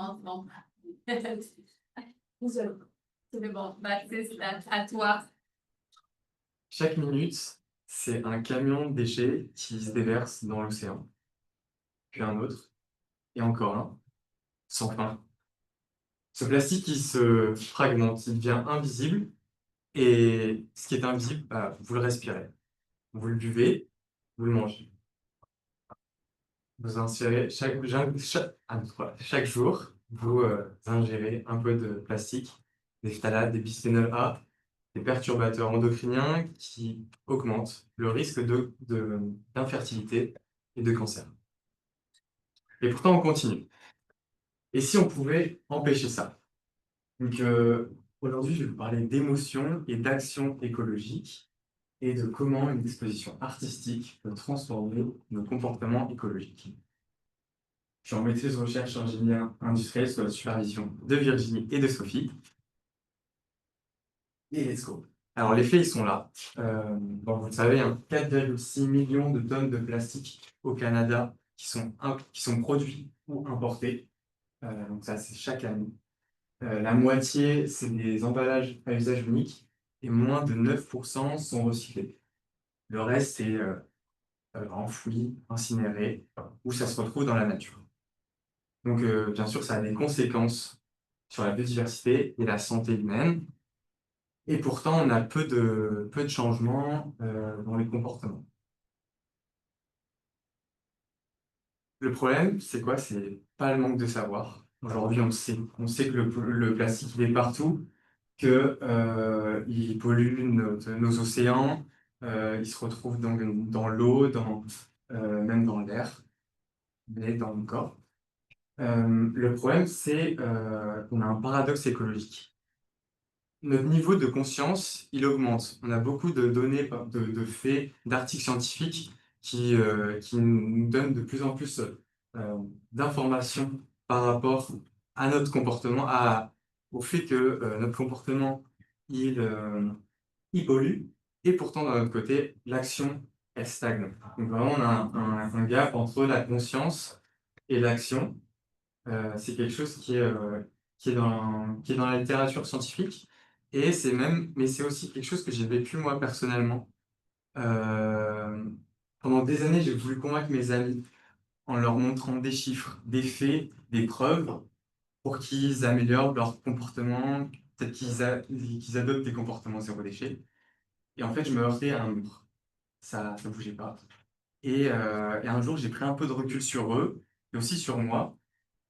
Non, non. C'est bon, Baptiste, à toi. Chaque minute, c'est un camion de déchets qui se déverse dans l'océan, puis un autre, et encore un, sans fin. Ce plastique, il se fragmente, il devient invisible, et ce qui est invisible, bah, vous le respirez. Vous le buvez, vous le mangez. Vous ingérez chaque jour, vous ingérez un peu de plastique, des phtalates, des bisphénols A, des perturbateurs endocriniens qui augmentent le risque d'infertilité et de cancer. Et pourtant, on continue. Et si on pouvait empêcher ça? Donc, aujourd'hui, je vais vous parler d'émotions et d'actions écologiques et de comment une exposition artistique peut transformer nos comportements écologiques. Je suis en maîtrise de recherche ingénieur industriel sous la supervision de Virginie et de Sophie. Et let's go. Alors, les faits, ils sont là. Donc, vous le savez, 4,6 millions de tonnes de plastique au Canada qui sont produits ou importés. Donc, ça, c'est chaque année. La moitié, c'est des emballages à usage unique et moins de 9% sont recyclés. Le reste, c'est enfoui, incinéré, ou ça se retrouve dans la nature. Donc, bien sûr, ça a des conséquences sur la biodiversité et la santé humaine. Et pourtant, on a peu de changements dans les comportements. Le problème, c'est quoi? C'est pas le manque de savoir. Aujourd'hui, on sait que le plastique, il est partout, que il pollue nos océans, il se retrouve dans l'eau, même dans l'air, mais dans le corps. Le problème, c'est qu'on a un paradoxe écologique. Notre niveau de conscience, il augmente. On a beaucoup de données, de faits, d'articles scientifiques qui nous donnent de plus en plus d'informations par rapport à notre comportement, au fait que notre comportement, il pollue, et pourtant, d'un autre côté, l'action, elle stagne. Donc vraiment, on a un gap entre la conscience et l'action. C'est quelque chose qui est dans la littérature scientifique, et mais c'est aussi quelque chose que j'ai vécu moi personnellement. Euh, Pendant des années, j'ai voulu convaincre mes amis en leur montrant des chiffres, des faits, des preuves pour qu'ils améliorent leur comportement, peut-être qu'ils adoptent des comportements zéro déchet. Et en fait, je me heurtais à un mur. Ça ne bougeait pas. Et un jour, j'ai pris un peu de recul sur eux et aussi sur moi.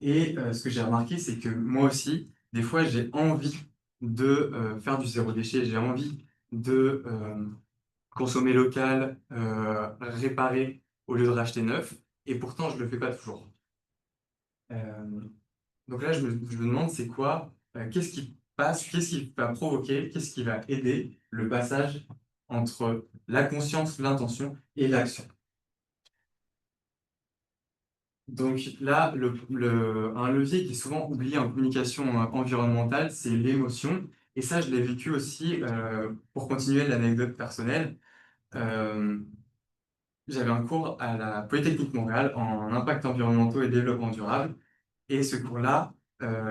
Et ce que j'ai remarqué, c'est que moi aussi, des fois, j'ai envie de faire du zéro déchet, j'ai envie de consommer local, réparer au lieu de racheter neuf, et pourtant, je ne le fais pas toujours. Euh, donc là, je me demande, c'est quoi, qu'est-ce qui passe, qu'est-ce qui va provoquer, qu'est-ce qui va aider le passage entre la conscience, l'intention et l'action. Donc là, un levier qui est souvent oublié en communication environnementale, c'est l'émotion. Et ça, je l'ai vécu aussi, pour continuer l'anecdote personnelle. Euh, J'avais un cours à la Polytechnique Montréal en impact environnementaux et développement durable. Et ce cours-là,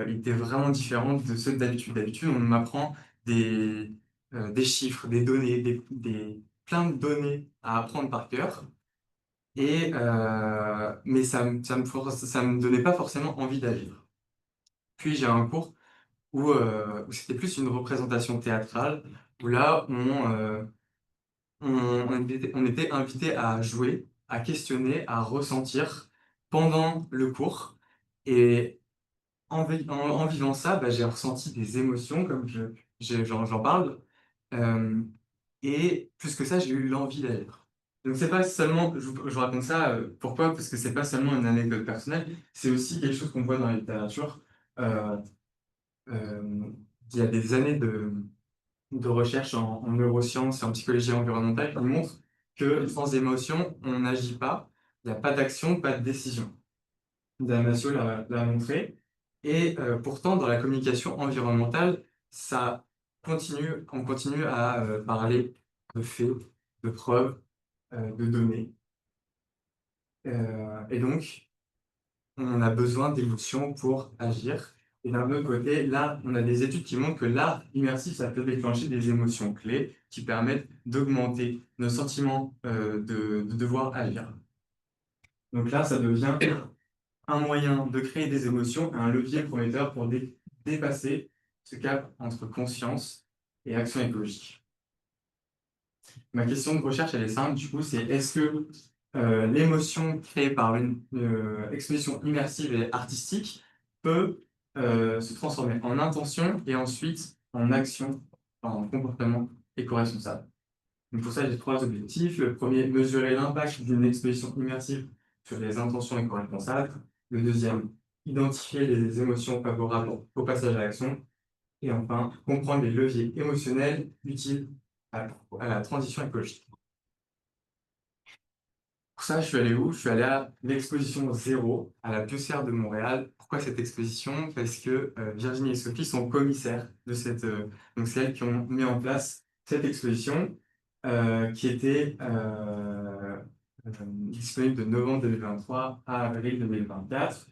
il était vraiment différent de ceux d'habitude. D'habitude, on m'apprend des chiffres, des données, plein de données à apprendre par cœur. Mais ça me donnait pas forcément envie d'agir. Puis j'ai un cours où c'était plus une représentation théâtrale, où là, on était invité à jouer, à questionner, à ressentir pendant le cours. Et en vivant ça, bah, j'ai ressenti des émotions, comme j'en parle. Euh, et plus que ça, j'ai eu l'envie d'agir. Donc c'est pas seulement, je vous raconte ça, pourquoi? Parce que c'est pas seulement une anecdote personnelle, c'est aussi quelque chose qu'on voit dans la littérature. Euh, il y a des années de recherche en neurosciences et en psychologie environnementale qui montrent que sans émotion, on n'agit pas, il n'y a pas d'action, pas de décision. Damasio l'a montré. Et pourtant, dans la communication environnementale, on continue à parler de faits, de preuves, de données. Et donc, on a besoin d'émotions pour agir. Et d'un autre côté, là, on a des études qui montrent que l'art immersif, ça peut déclencher des émotions clés qui permettent d'augmenter nos sentiments de devoir agir. Donc là, ça devient un moyen de créer des émotions, un levier prometteur pour dépasser ce cap entre conscience et action écologique. Ma question de recherche, elle est simple, du coup, c'est est-ce que l'émotion créée par une exposition immersive et artistique peut se transformer en intention et ensuite en action, en comportement éco-responsable. Donc pour ça, j'ai 3 objectifs. Le premier, mesurer l'impact d'une exposition immersive sur les intentions éco-responsables. Le deuxième, identifier les émotions favorables au passage à l'action. Et enfin, comprendre les leviers émotionnels utiles à la transition écologique. Pour ça, je suis allé où? Je suis allé à l'exposition Zéro, à la Biosphère de Montréal. Pourquoi cette exposition? Parce que Virginie et Sophie sont commissaires de cette... donc, c'est elles qui ont mis en place cette exposition qui était disponible de novembre 2023 à avril 2024.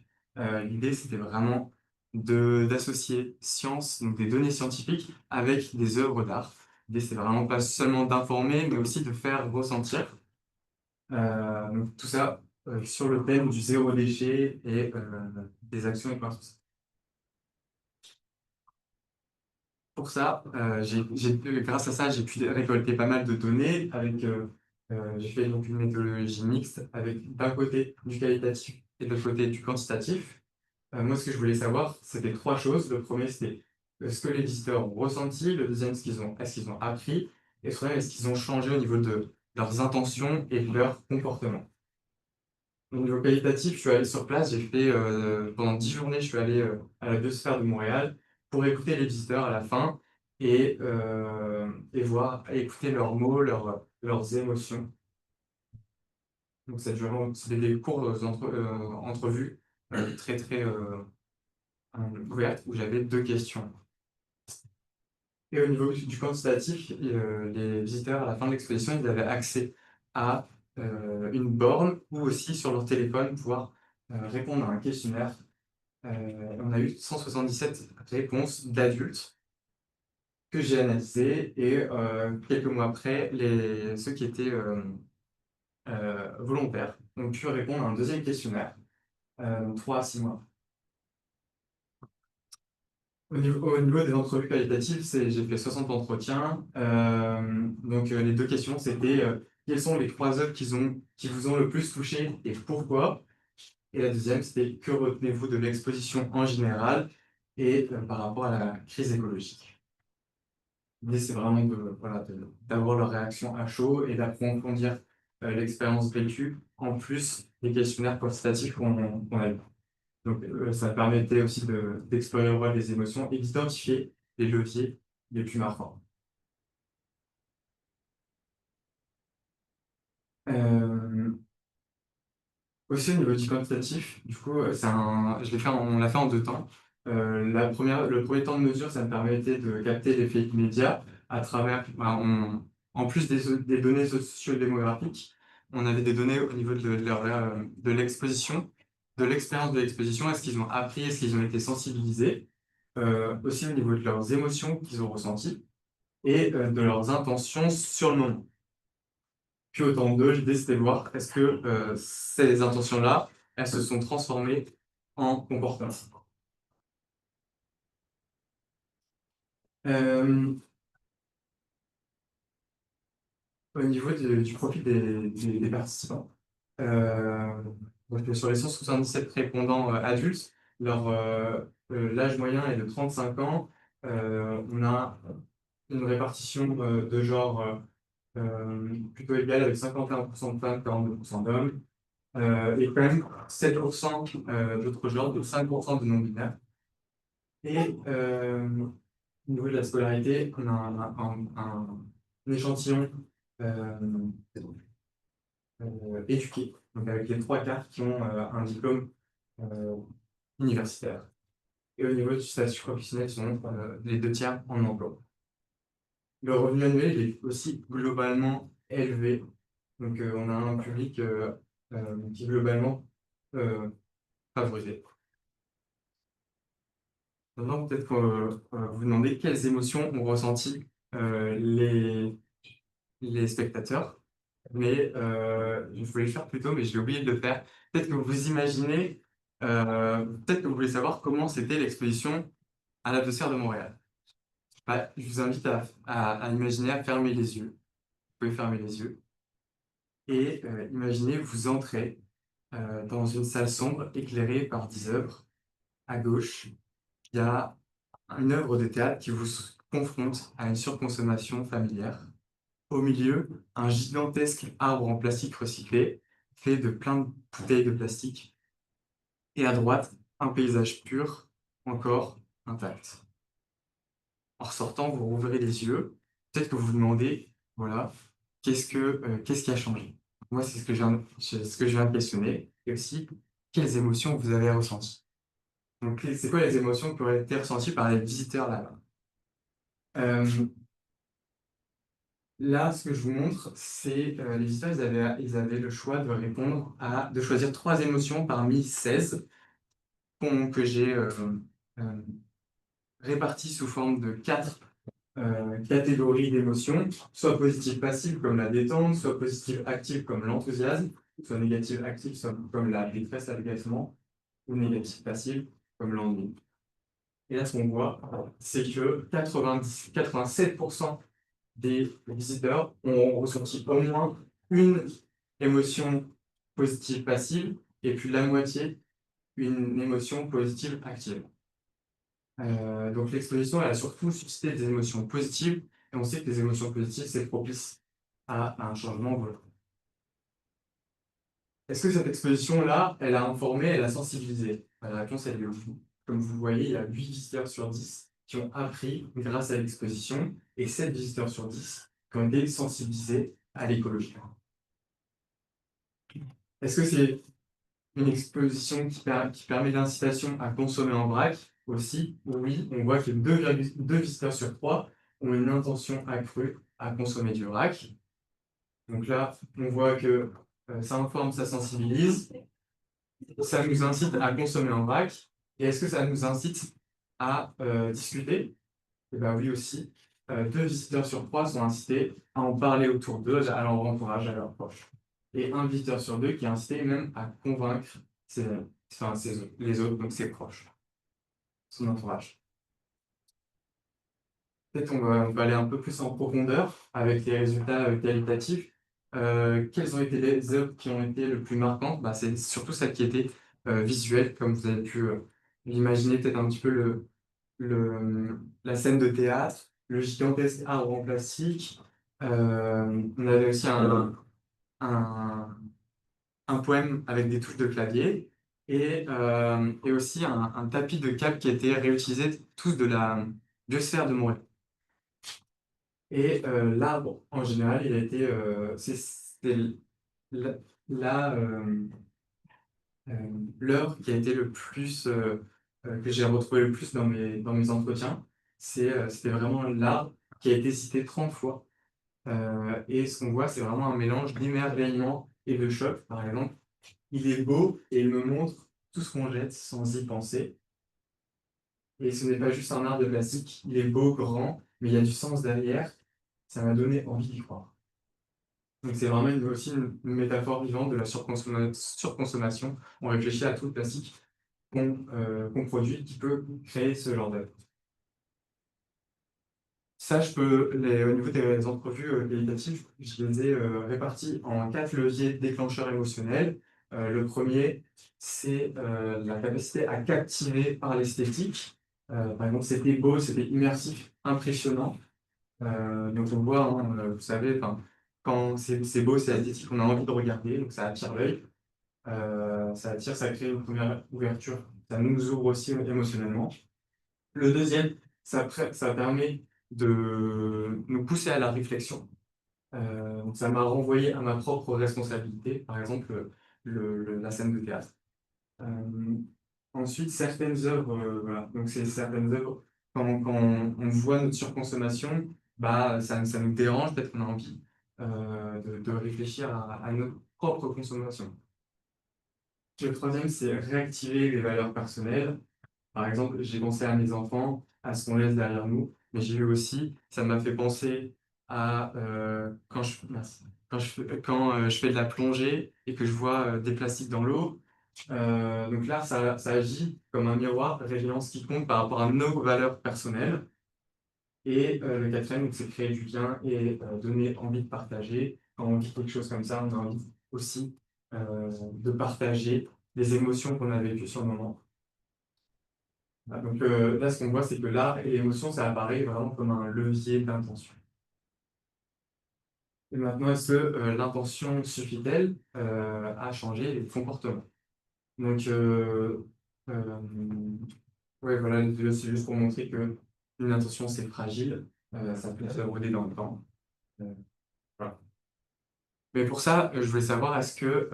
L'idée, c'était vraiment d'associer science, donc des données scientifiques, avec des œuvres d'art. L'idée, c'est vraiment pas seulement d'informer, mais aussi de faire ressentir. Donc tout ça sur le thème du zéro déchet et des actions éco-responsables. Pour ça, grâce à ça, j'ai pu récolter pas mal de données. J'ai fait donc une méthodologie mixte avec d'un côté du qualitatif et de l'autre côté du quantitatif. Moi, ce que je voulais savoir, c'était 3 choses. Le premier, c'était ce que les visiteurs ont ressenti. Le deuxième, est-ce qu'ils ont appris. Et le troisième, est-ce qu'ils ont changé au niveau de leurs intentions et de leur comportement. Au niveau qualitatif, je suis allé sur place, j'ai fait pendant 10 journées, je suis allé à la Biosphère de Montréal pour écouter les visiteurs à la fin et voir, écouter leurs mots, leurs émotions. Donc c'était des courtes entrevues très ouvertes où j'avais 2 questions. Et au niveau du quantitatif, les visiteurs à la fin de l'exposition, ils avaient accès à une borne ou aussi sur leur téléphone pouvoir répondre à un questionnaire. On a eu 177 réponses d'adultes que j'ai analysées et quelques mois après, ceux qui étaient volontaires ont pu répondre à un deuxième questionnaire, 3 à 6 mois. Au niveau des entrevues qualitatives, j'ai fait 60 entretiens. Donc, les 2 questions, c'était quelles sont les 3 œuvres qui vous ont le plus touché et pourquoi? Et la deuxième, c'était que retenez-vous de l'exposition en général et par rapport à la crise écologique. L'idée, c'est vraiment d'avoir leur réaction à chaud et d'approfondir l'expérience vécue, en plus des questionnaires quantitatifs qu'on a eu. Donc, ça permettait aussi d'explorer le rôle des émotions et d'identifier les leviers les plus marquants. Aussi, au niveau du quantitatif, du coup, on l'a fait en 2 temps. Le premier temps de mesure, ça me permettait de capter l'effet immédiat à travers, en plus des données socio-démographiques, on avait des données au niveau de l'exposition, de l'expérience de l'exposition. Est-ce qu'ils ont appris, est-ce qu'ils ont été sensibilisés, aussi au niveau de leurs émotions qu'ils ont ressenties et de leurs intentions sur le moment. Puis au temps 2, l'idée c'était de voir est-ce que ces intentions-là, elles se sont transformées en comportement. Euh, Au niveau du profil des participants, donc, sur les 177 répondants adultes, l'âge moyen est de 35 ans. On a une répartition de genre plutôt égale avec 51% de femmes, 42% d'hommes. Et quand même 7% d'autres genres, donc 5% de non-binaires. Et au niveau de la scolarité, on a un échantillon euh, éduqué, donc avec les 3 quarts qui ont un diplôme euh, universitaire. Et au niveau du statut professionnel, ils sont les 2 tiers en emploi. Le revenu annuel il est aussi globalement élevé. Donc, on a un public qui est globalement favorisé. Maintenant, peut-être vous demandez quelles émotions ont ressenti les spectateurs. Mais je voulais le faire plus tôt, mais j'ai oublié de le faire. Peut-être que vous imaginez, peut-être que vous voulez savoir comment c'était l'exposition à l'Atmosphère de Montréal. Bah, je vous invite à imaginer, à fermer les yeux. Vous pouvez fermer les yeux. Et imaginez, vous entrez dans une salle sombre éclairée par 10 œuvres. À gauche, il y a une œuvre de théâtre qui vous confronte à une surconsommation familière. Au milieu, un gigantesque arbre en plastique recyclé, fait de plein de bouteilles de plastique. Et à droite, un paysage pur, encore intact. En ressortant, vous rouvrez les yeux. Peut-être que vous vous demandez, voilà, qu'est-ce qui a changé? Moi, c'est ce que je viens de questionner. Et aussi, quelles émotions vous avez ressenties? Donc, c'est quoi les émotions qui auraient été ressenties par les visiteurs là-bas? Là, ce que je vous montre, c'est les visiteurs, ils avaient le choix de répondre de choisir 3 émotions parmi 16 que j'ai euh, réparties sous forme de 4 catégories d'émotions, soit positives passives comme la détente, soit positives actives comme l'enthousiasme, soit négatives actives comme la détresse, l'agacement, ou négatives passives comme l'ennui. Et là, ce qu'on voit, c'est que 87% des visiteurs ont ressenti au moins une émotion positive passive et puis la moitié une émotion positive active. Donc l'exposition, elle a surtout suscité des émotions positives et on sait que les émotions positives, c'est propice à un changement global. Est-ce que cette exposition-là, elle a informé, elle a sensibilisé? La réponse, elle est oui. Comme vous le voyez, il y a 8 visiteurs sur 10 qui ont appris grâce à l'exposition et 7 visiteurs sur 10 qui ont été sensibilisés à l'écologie. Est-ce que c'est une exposition qui permet l'incitation à consommer en vrac aussi? Oui, on voit que 2 visiteurs sur 3 ont une intention accrue à consommer du vrac. Donc là, on voit que ça informe, ça sensibilise, ça nous incite à consommer en vrac. Et est-ce que ça nous incite à discuter? Eh bien oui aussi. 2 visiteurs sur 3 sont incités à en parler autour d'eux, à leur entourage, à leurs proches. Et 1 visiteur sur 2 qui est incité même à convaincre les autres, donc ses proches, son entourage. Peut-être on va aller un peu plus en profondeur avec les résultats qualitatifs. Quelles ont été les œuvres qui ont été le plus marquantes? Bah, c'est surtout celles qui étaient visuelles, comme vous avez pu l'imaginer, peut-être un petit peu la scène de théâtre, le gigantesque arbre en plastique. On avait aussi un, un poème avec des touches de clavier et aussi un tapis de câbles qui a été réutilisé tous de la biosphère de Montréal. Et l'arbre, en général, il a été, c'est la, la, euh, l'heure qui a été le plus, que j'ai retrouvé le plus dans mes entretiens, c'était vraiment l'arbre qui a été cité 30 fois. Et ce qu'on voit, c'est vraiment un mélange d'émerveillement et de choc. Par exemple, il est beau et il me montre tout ce qu'on jette sans y penser. Et ce n'est pas juste un arbre de plastique, il est beau, grand, mais il y a du sens derrière. Ça m'a donné envie d'y croire. Donc c'est vraiment aussi une métaphore vivante de la surconsommation. On réfléchit à tout le plastique qu'on produit qui peut créer ce genre d'œuvre. Ça, au niveau des entrevues qualitatives, je les ai répartis en 4 leviers déclencheurs émotionnels. Le premier, c'est la capacité à captiver par l'esthétique. Par exemple, c'était beau, c'était immersif, impressionnant. Donc on voit, hein, vous savez, quand c'est beau, c'est esthétique, on a envie de regarder, donc ça attire l'œil. Ça attire, ça crée une première ouverture. Ça nous ouvre aussi émotionnellement. Le deuxième, ça permet de nous pousser à la réflexion. Donc ça m'a renvoyé à ma propre responsabilité, par exemple la scène de théâtre. Euh, Ensuite, certaines œuvres, voilà, donc c'est certaines œuvres, quand on voit notre surconsommation, bah, ça nous dérange, peut-être qu'on a envie de réfléchir à notre propre consommation. Le troisième, c'est réactiver les valeurs personnelles. Par exemple, j'ai pensé à mes enfants, à ce qu'on laisse derrière nous, mais j'ai eu aussi, ça m'a fait penser à quand je fais de la plongée et que je vois des plastiques dans l'eau. Donc là, ça agit comme un miroir révélant ce qui compte par rapport à nos valeurs personnelles. Et le quatrième, donc, c'est créer du lien et donner envie de partager. Quand on vit quelque chose comme ça, on a envie aussi de partager les émotions qu'on a vécues sur le moment. Voilà, donc là, ce qu'on voit, c'est que l'art et l'émotion, ça apparaît vraiment comme un levier d'intention. Et maintenant, est-ce que l'intention suffit-elle à changer les comportements? Donc, ouais, voilà, c'est juste pour montrer que une intention, c'est fragile, ça peut s'éroder dans le temps. Euh, voilà. Mais pour ça, je voulais savoir, est-ce que,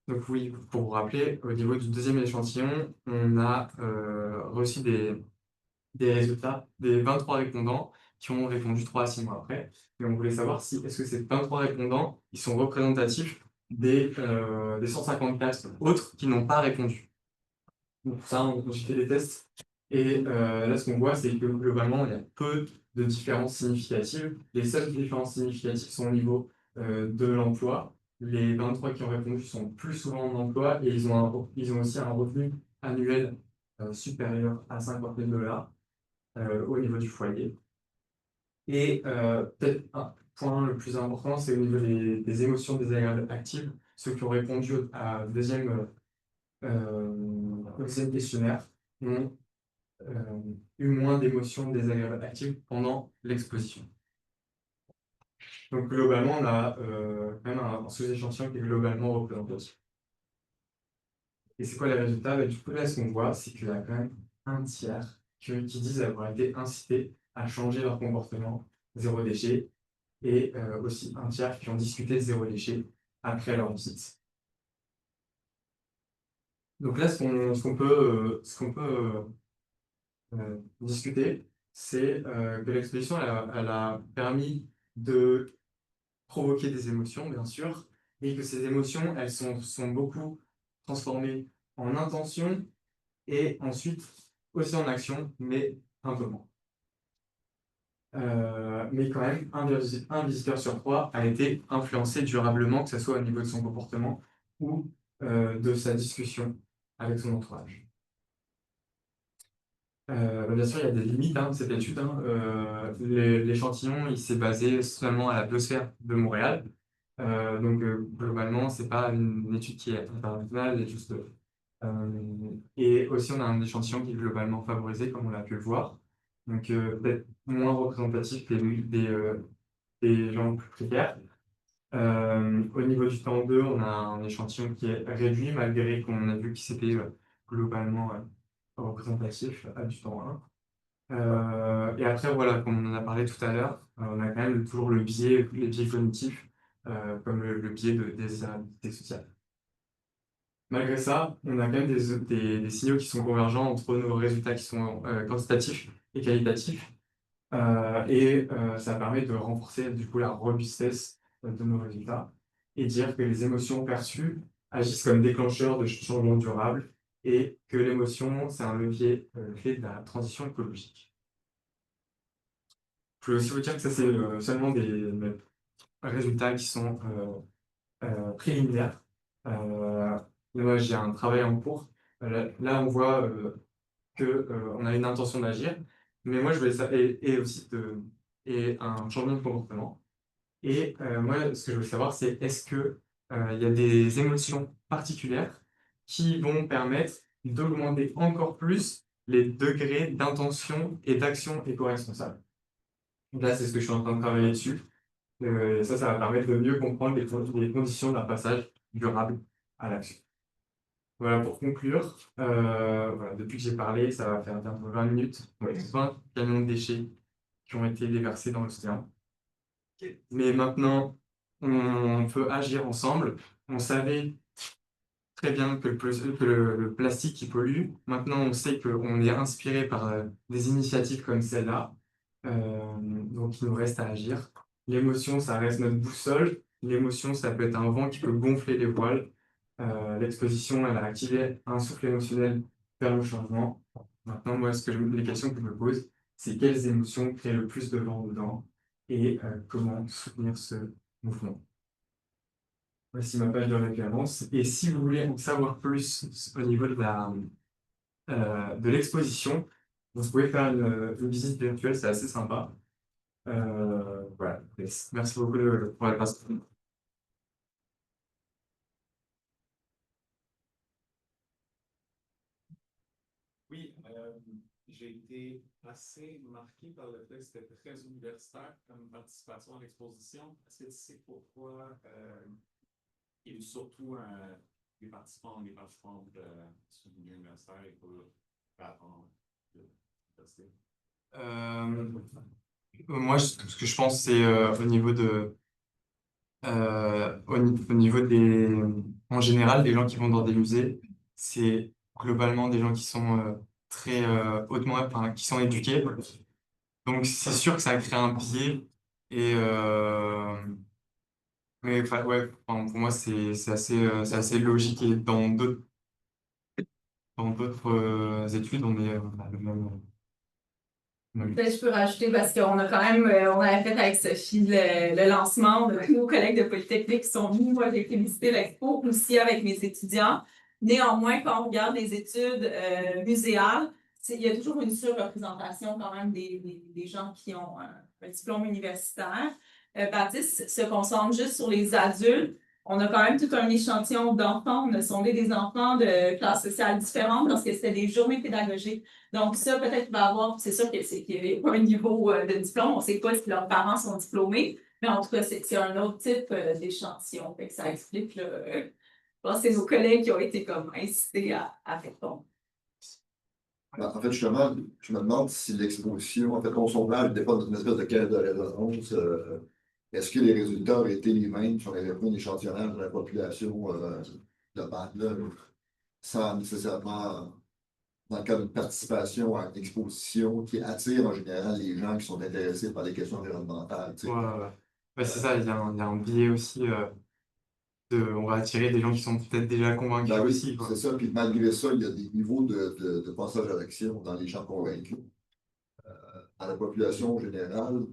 donc oui, pour vous rappeler, au niveau du deuxième échantillon, on a reçu des résultats des 23 répondants qui ont répondu 3 à 6 mois après. Et on voulait savoir si, est-ce que ces 23 répondants, ils sont représentatifs des 154 autres qui n'ont pas répondu. Donc pour ça, j'ai fait des tests. Et là, ce qu'on voit, c'est que globalement, il y a peu de différences significatives. Les seules différences significatives sont au niveau de l'emploi. Les 23 qui ont répondu sont plus souvent en emploi et ils ont aussi un revenu annuel supérieur à 50 000 dollars au niveau du foyer. Et peut-être un point le plus important, c'est au niveau des émotions désagréables actives. Ceux qui ont répondu au deuxième questionnaire ont eu moins d'émotions désagréables actives pendant l'exposition. Donc globalement, on a quand même un sous-échantillon qui est globalement représentatif. Et c'est quoi les résultats? Du coup, là, ce qu'on voit, c'est qu'il y a quand même un tiers qui disent avoir été incités à changer leur comportement zéro déchet, et aussi un tiers qui ont discuté de zéro déchet après leur visite. Donc là, ce qu'on peut discuter, c'est que l'exposition, elle a permis de provoquer des émotions, bien sûr, et que ces émotions, elles sont beaucoup transformées en intention et ensuite aussi en action, mais un peu moins. Mais quand même, un visiteur sur 3 a été influencé durablement, que ce soit au niveau de son comportement ou de sa discussion avec son entourage. Bien sûr, il y a des limites de cette étude. L'échantillon, il s'est basé seulement à la biosphère de Montréal. Donc, globalement, c'est pas une étude qui est internationale, elle est juste. Et aussi, on a un échantillon qui est globalement favorisé, comme on l'a pu le voir. Donc, peut-être moins représentatif des gens plus précaires. Au niveau du temps 2, on a un échantillon qui est réduit, malgré qu'on a vu qu'il s'était globalement représentatif du temps 1. Et après, voilà, comme on en a parlé tout à l'heure, on a quand même toujours les biais cognitifs, comme le biais de désirabilité sociale. Malgré ça, on a quand même des signaux qui sont convergents entre nos résultats qui sont quantitatifs et qualitatifs. Ça permet de renforcer du coup la robustesse de nos résultats et dire que les émotions perçues agissent comme déclencheurs de changements durables et que l'émotion, c'est un levier clé de la transition écologique. Je voulais aussi vous dire que ça, c'est seulement des résultats qui sont préliminaires. Moi, j'ai un travail en cours. Là, on voit qu'on a une intention d'agir, mais moi, je voulais ça, et aussi et un changement de comportement. Et moi, ce que je veux savoir, c'est est-ce que il y a des émotions particulières qui vont permettre d'augmenter encore plus les degrés d'intention et d'action éco-responsable. Donc là, c'est ce que je suis en train de travailler dessus. Et ça va permettre de mieux comprendre les conditions d'un passage durable à l'action. Voilà, pour conclure, voilà, depuis que j'ai parlé, ça va faire bientôt 20 minutes. Ouais, 20 camions de déchets qui ont été déversés dans l'océan. Mais maintenant, on peut agir ensemble. On savait très bien que le plastique qui pollue. Maintenant, on sait qu'on est inspiré par des initiatives comme celle-là. Donc, il nous reste à agir. L'émotion, ça reste notre boussole. L'émotion, ça peut être un vent qui peut gonfler les voiles. L'exposition, elle a activé un souffle émotionnel vers le changement. Maintenant, moi, les questions que je me pose, c'est quelles émotions créent le plus de vent dedans et comment soutenir ce mouvement. Voici ma page de référence. Et si vous voulez en savoir plus au niveau de l'exposition, vous pouvez faire une visite virtuelle, c'est assez sympa. Voilà. Merci beaucoup pour la participation. Oui, j'ai été assez marqué par le fait que c'était très universitaire comme participation à l'exposition. Est-ce que tu sais pourquoi et surtout les participants de ce milieu universitaire et pas attendre de l'université? Moi, ce que je pense, c'est au niveau des, en général, des gens qui vont dans des musées, c'est globalement des gens qui sont très hautement, enfin, qui sont éduqués. Donc, c'est sûr que ça crée un biais. Et, mais enfin, ouais, enfin, pour moi, c'est assez logique. Et dans d'autres études, on a le même. Peut-être je peux rajouter parce qu'on a quand même, on avait fait avec Sophie le lancement de tous nos collègues de Polytechnique qui sont venus. Moi, j'ai été visiter l'expo aussi avec mes étudiants. Néanmoins, quand on regarde les études muséales, il y a toujours une surreprésentation quand même des gens qui ont un diplôme universitaire. Baptiste se concentre juste sur les adultes. On a quand même tout un échantillon d'enfants. On a sondé des enfants de classes sociales différentes parce que c'était des journées pédagogiques. Donc, ça, peut-être qu'il va avoir, c'est sûr qu'il n'y a pas un niveau de diplôme, on ne sait pas si leurs parents sont diplômés, mais en tout cas, c'est un autre type d'échantillon. Fait que ça explique, là, je pense que c'est nos collègues qui ont été comme incités à faire ton. En fait, justement, je me demande si l'exposition, en fait, mon sondage n'était pas une espèce de caisse de résonance. Est-ce que les résultats auraient été les mêmes si on avait pris un échantillonnage de la population globale, là, sans nécessairement, dans le cadre d'une participation à une exposition qui attire en général les gens qui sont intéressés par les questions environnementales. Tu sais. Ouais, ouais. Ouais, c'est ça, il y a un biais aussi on va attirer des gens qui sont peut-être déjà convaincus Ben oui, aussi, quoi. c'est ça. Puis malgré ça, il y a des niveaux de passage à l'action dans les gens convaincus. Dans la population générale,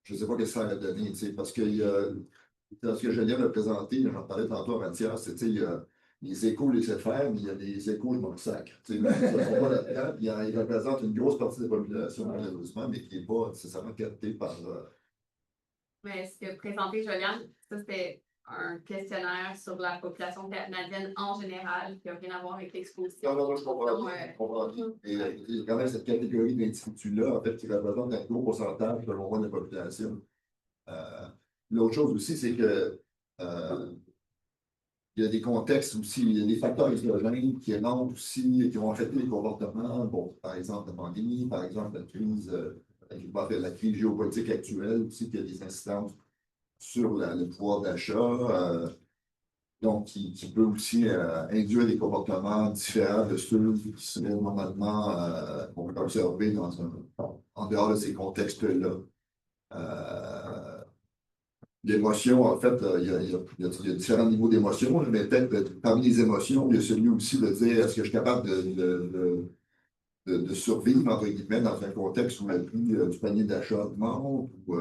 je ne sais pas ce que ça va donner, tu sais, parce que dans ce que je viens de présenter, j'en parlais tantôt à Mathias, c'est, tu sais, il y a les échos laisser faire, mais il y a des échos, je m'en sacre. Tu sais, ils ne sont pas là-dedans. Ils représentent une grosse partie de la population, malheureusement, mais qui n'est pas nécessairement captée par. Mais ce que présentait Joliane, ça c'était un questionnaire sur la population canadienne en général qui n'a rien à voir avec l'exposition. Non, je comprends bien. Je comprends bien. Et il y a quand même cette catégorie d'individus-là, en fait, qui représente un gros pourcentage de l'envoi de la population. L'autre chose aussi, c'est que il y a des contextes aussi, il y a des facteurs exogènes qui rentrent aussi, qui vont affecter les comportements. Bon, par exemple, la pandémie, par exemple, la crise géopolitique actuelle aussi, qui a des incidences sur le pouvoir d'achat. Donc, qui peut aussi induire des comportements différents de ceux qui seraient normalement observés en dehors de ces contextes-là. L'émotion, en fait, il y a différents niveaux d'émotion, mais peut-être parmi les émotions, il y a celui aussi de dire est-ce que je suis capable de survivre, entre guillemets, dans un contexte où le prix du panier d'achat augmente, ou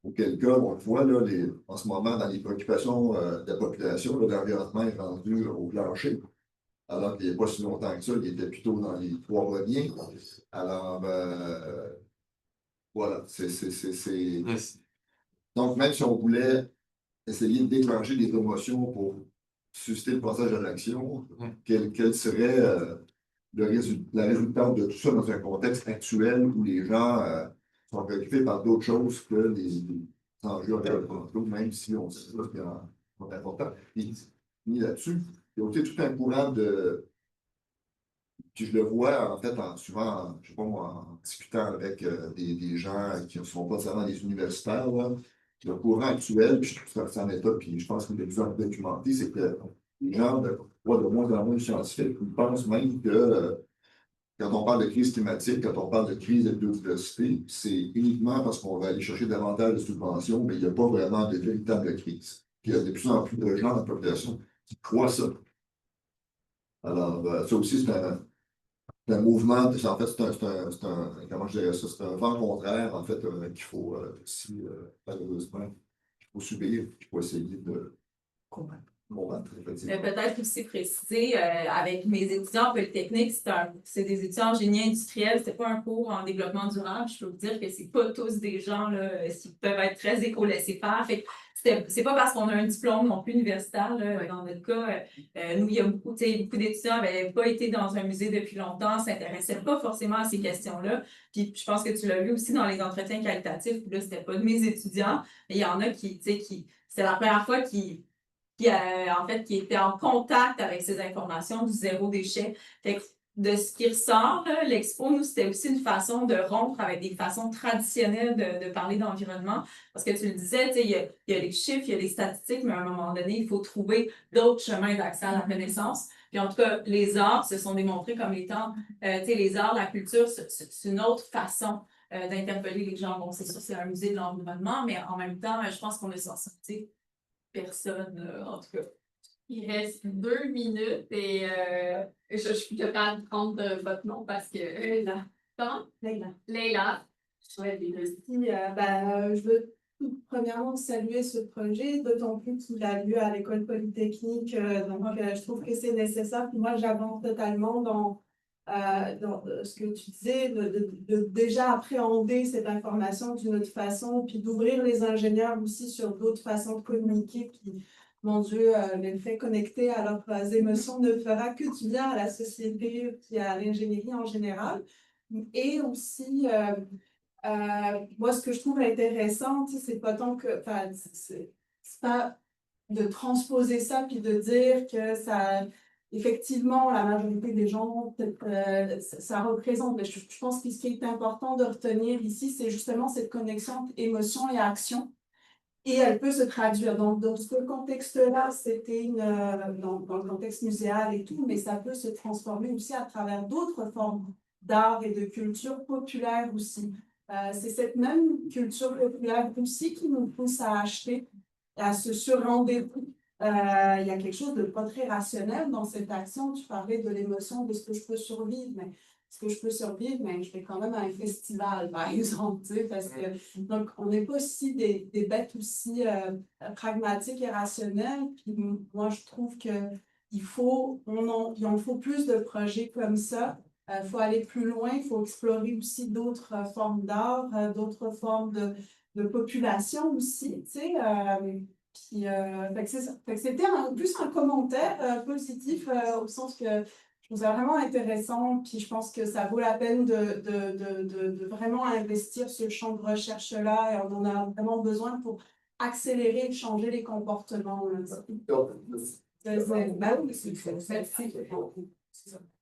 auquel cas, on le voit là, en ce moment, dans les préoccupations de la population, l'environnement est rendu au plancher. Alors qu'il n'y a pas si longtemps que ça, il était plutôt dans les trois greniers. Alors, voilà, Yes. Donc, même si on voulait essayer de déclencher des émotions pour susciter le passage à l'action, quel serait la résultante de tout ça dans un contexte actuel où les gens sont préoccupés par d'autres choses que les enjeux environnementaux, même si on sait qu'ils sont importants. Et là-dessus, il y a aussi tout un courant de. Puis je le vois en fait souvent, je sais pas moi, en discutant avec des gens qui ne sont pas nécessairement des universitaires, là, le courant actuel, puis je trouve ça en état, puis je pense qu'il est plus documenté, c'est que les gens croient de moins en moins scientifiques, ils pensent même que Quand on parle de crise climatique, quand on parle de crise de biodiversité, c'est uniquement parce qu'on va aller chercher davantage de subventions, mais il n'y a pas vraiment de véritable crise. Puis il y a de plus en plus de gens dans la population qui croient ça. Alors, ça aussi, c'est un mouvement, en fait, comment je dirais ça, c'est un vent contraire, en fait, qu'il faut aussi, malheureusement, qu'il faut subir, qu'il faut essayer de combattre. Mais peut-être aussi préciser, avec mes étudiants en Polytechnique, c'est des étudiants en génie industriel, c'était pas un cours en développement durable. Je peux vous dire que c'est pas tous des gens là, qui peuvent être très éco-laissés-faire. Fait que c'est pas parce qu'on a un diplôme non plus universitaire. Là, dans notre cas, nous, il y a beaucoup d'étudiants n'avaient pas été dans un musée depuis longtemps, s'intéressaient pas forcément à ces questions-là. Puis je pense que tu l'as vu aussi dans les entretiens qualitatifs, là, c'était pas de mes étudiants, mais il y en a qui c'était la première fois en fait, qui était en contact avec ces informations du zéro déchet. Fait que de ce qui ressort, l'expo, nous, c'était aussi une façon de rompre avec des façons traditionnelles de parler d'environnement. Parce que tu le disais, il y a les chiffres, il y a les statistiques, mais à un moment donné, il faut trouver d'autres chemins d'accès à la connaissance. Puis en tout cas, les arts se sont démontrés comme étant, les arts, la culture, c'est une autre façon d'interpeller les gens. Bon, c'est sûr, c'est un musée de l'environnement, mais en même temps, je pense qu'on a sensibilisé personne, en tout cas. Il reste 2 minutes et je suis capable de prendre votre nom parce que. Leïla. Comment? Leïla. Leïla. Je veux tout premièrement saluer ce projet, d'autant plus qu'il a lieu à l'École Polytechnique. Je trouve que c'est nécessaire. Puis moi, j'avance totalement dans ce que tu disais, de déjà appréhender cette information d'une autre façon, puis d'ouvrir les ingénieurs aussi sur d'autres façons de communiquer. Puis, mon Dieu, les faits connectés à leurs émotions ne fera que du bien à la société puis à l'ingénierie en général. Et aussi, moi, ce que je trouve intéressant, c'est pas tant que, c'est pas de transposer ça puis de dire que ça, effectivement, la majorité des gens, ça représente. Mais je pense que ce qui est important de retenir ici, c'est justement cette connexion entre émotion et action. Et elle peut se traduire. Donc, dans ce contexte-là, c'était dans le contexte muséal et tout, mais ça peut se transformer aussi à travers d'autres formes d'art et de culture populaire aussi. C'est cette même culture populaire aussi qui nous pousse à acheter, à se surrendez-vous. Il y a quelque chose de pas très rationnel dans cette action. Tu parlais de l'émotion, de ce que je peux survivre, mais ce que je peux survivre, mais je vais quand même à un festival, par exemple, tu sais, parce que donc on n'est pas aussi des bêtes aussi pragmatiques et rationnelles. Puis moi, je trouve que il en faut plus de projets comme ça. Il faut aller plus loin, il faut explorer aussi d'autres formes d'art, d'autres formes de population aussi, tu sais. Puis, fait que c'est ça. Fait que c'était plus un commentaire positif au sens que je trouve ça vraiment intéressant. Puis je pense que ça vaut la peine de vraiment investir ce champ de recherche-là. Et on en a vraiment besoin pour accélérer et changer les comportements.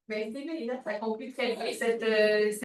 Merci, Mélina, ça conclut très bien cette